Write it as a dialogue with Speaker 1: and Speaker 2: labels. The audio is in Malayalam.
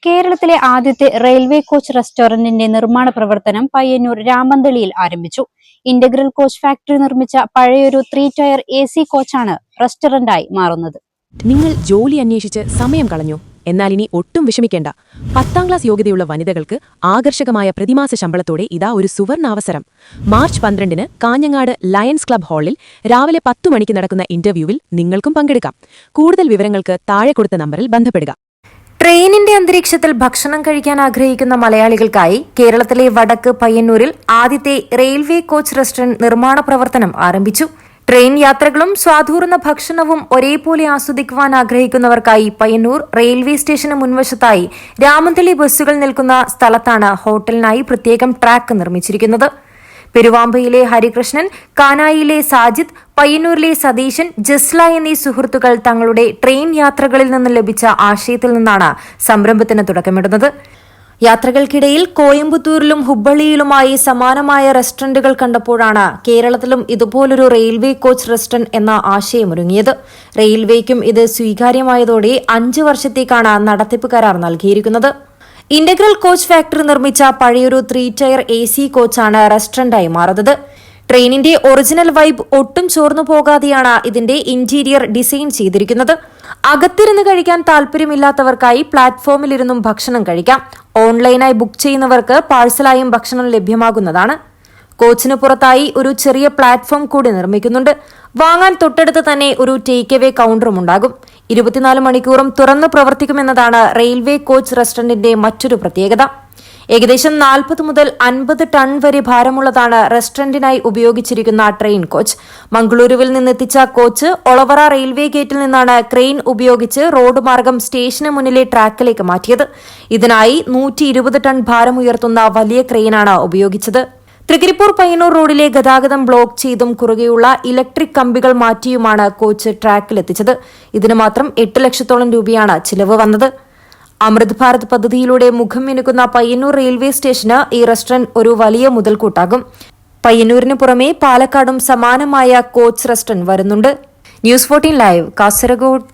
Speaker 1: കേരളത്തിലെ ആദ്യത്തെ റെയിൽവേ കോച്ച് റെസ്റ്റോറന്റിന്റെ നിർമ്മാണ പ്രവർത്തനം പയ്യന്നൂർ രാമന്തളിയിൽ ആരംഭിച്ചു. ഇന്റഗ്രൽ കോച്ച് ഫാക്ടറി നിർമ്മിച്ച പഴയൊരു 3 ടയർ AC കോച്ചാണ് റെസ്റ്റോറന്റായി മാറുന്നത്.
Speaker 2: നിങ്ങൾ ജോലി അന്വേഷിച്ച് സമയം കളഞ്ഞു. എന്നാൽ ഇനി ഒട്ടും വിഷമിക്കേണ്ട. 10ാം ക്ലാസ് യോഗ്യതയുള്ള വനിതകൾക്ക് ആകർഷകമായ പ്രതിമാസ ശമ്പളത്തോടെ ഇതാ ഒരു സുവർണാവസരം. മാർച്ച് 12-ന് കാഞ്ഞങ്ങാട് ലയൺസ് ക്ലബ് ഹാളിൽ രാവിലെ 10 മണിക്ക് നടക്കുന്ന ഇന്റർവ്യൂവിൽ നിങ്ങൾക്കും പങ്കെടുക്കാം. കൂടുതൽ വിവരങ്ങൾക്ക് താഴെ കൊടുത്ത നമ്പറിൽ ബന്ധപ്പെടുക.
Speaker 3: ട്രെയിനിന്റെ അന്തരീക്ഷത്തിൽ ഭക്ഷണം കഴിക്കാൻ ആഗ്രഹിക്കുന്ന മലയാളികൾക്കായി കേരളത്തിലെ വടക്ക് പയ്യന്നൂരിൽ ആദ്യത്തെ റെയിൽവേ കോച്ച് റെസ്റ്റോറന്റ് നിർമ്മാണ പ്രവർത്തനം ആരംഭിച്ചു. ട്രെയിൻ യാത്രകളും സ്വാദൂർന്ന ഭക്ഷണവും ഒരേപോലെ ആസ്വദിക്കുവാൻ ആഗ്രഹിക്കുന്നവർക്കായി പയ്യന്നൂർ റെയിൽവേ സ്റ്റേഷന് മുൻവശത്തായി രാമന്തളി ബസ്സുകൾ നിൽക്കുന്ന സ്ഥലത്താണ് ഹോട്ടലിനായി പ്രത്യേകം ട്രാക്ക് നിർമ്മിച്ചിരിക്കുന്നത്. പെരുവാമ്പയിലെ ഹരികൃഷ്ണൻ, കാനായിലെ സാജിദ്, പയ്യന്നൂരിലെ സതീശൻ, ജസ്ല എന്നീ സുഹൃത്തുക്കൾ തങ്ങളുടെ ട്രെയിൻ യാത്രകളിൽ നിന്ന് ലഭിച്ച ആശയത്തിൽ നിന്നാണ് സംരംഭത്തിന് തുടക്കമിടുന്നത്. യാത്രകൾക്കിടയിൽ കോയമ്പത്തൂരിലും ഹുബ്ബള്ളിയിലുമായി സമാനമായ റെസ്റ്റോറന്റുകൾ കണ്ടപ്പോഴാണ് കേരളത്തിലും ഇതുപോലൊരു റെയിൽവേ കോച്ച് റെസ്റ്റോറന്റ് എന്ന ആശയമൊരുങ്ങിയത്. റെയിൽവേക്കും ഇത് സ്വീകാര്യമായതോടെ 5 വർഷത്തേക്കാണ് നടത്തിപ്പ് കരാർ നൽകിയിരിക്കുന്നത്. ഇന്റഗ്രൽ കോച്ച് ഫാക്ടറി നിർമ്മിച്ച പഴയൊരു 3 ടയർ AC കോച്ചാണ് റെസ്റ്റോറന്റായി മാറുന്നത്. ട്രെയിനിന്റെ ഒറിജിനൽ വൈബ് ഒട്ടും ചോർന്നു പോകാതെയാണ് ഇതിന്റെ ഇന്റീരിയർ ഡിസൈൻ ചെയ്തിരിക്കുന്നത്. അകത്തിരുന്ന് കഴിക്കാൻ താല്പര്യമില്ലാത്തവർക്കായി പ്ലാറ്റ്ഫോമിലിരുന്നും ഭക്ഷണം കഴിക്കാം. ഓൺലൈനായി ബുക്ക് ചെയ്യുന്നവർക്ക് പാഴ്സലായും ഭക്ഷണം ലഭ്യമാകുന്നതാണ്. കോച്ചിന് പുറത്തായി ഒരു ചെറിയ പ്ലാറ്റ്ഫോം കൂടി നിർമ്മിക്കുന്നുണ്ട്. വാങ്ങാൻ തൊട്ടടുത്ത് തന്നെ ഒരു ടേക്ക് അവേ കൌണ്ടറും ഉണ്ടാകും. 24 മണിക്കൂറും തുറന്നു പ്രവർത്തിക്കുമെന്നതാണ് റെയിൽവേ കോച്ച് റെസ്റ്റോറന്റിന്റെ മറ്റൊരു പ്രത്യേകത. ഏകദേശം 40 മുതൽ 50 ടൺ വരെ ഭാരമുള്ളതാണ് റെസ്റ്റോറന്റിനായി ഉപയോഗിച്ചിരിക്കുന്ന ട്രെയിൻ കോച്ച്. മംഗളൂരുവിൽ നിന്നെത്തിച്ച കോച്ച് ഒളവറ റെയിൽവേ ഗേറ്റിൽ നിന്നാണ് ക്രെയിൻ ഉപയോഗിച്ച് റോഡ് മാർഗം സ്റ്റേഷന് മുന്നിലെ ട്രാക്കിലേക്ക് മാറ്റിയത്. ഇതിനായി 120 ടൺ ഭാരമുയർത്തുന്ന വലിയ ക്രെയിനാണ് ഉപയോഗിച്ചത്. തൃക്കരിപ്പൂർ പയ്യന്നൂർ റോഡിലെ ഗതാഗതം ബ്ലോക്ക് ചെയ്തും കുറുകെയുള്ള ഇലക്ട്രിക് കമ്പികൾ മാറ്റിയുമാണ് കോച്ച് ട്രാക്കിലെത്തിച്ചത്. ഇതിന് മാത്രം 8 ലക്ഷത്തോളം രൂപയാണ് ചിലവ് വന്നത്. അമൃത് ഭാരത് പദ്ധതിയിലൂടെ മുഖം മിനുക്കുന്ന പയ്യന്നൂർ റെയിൽവേ സ്റ്റേഷന് ഈ റെസ്റ്റോറന്റ് ഒരു വലിയ മുതൽക്കൂട്ടാകും. പയ്യന്നൂരിന് പുറമെ പാലക്കാടും സമാനമായ കോച്ച് റെസ്റ്റോറന്റ് വരുന്നുണ്ട്. News 14 live, Kasaragod.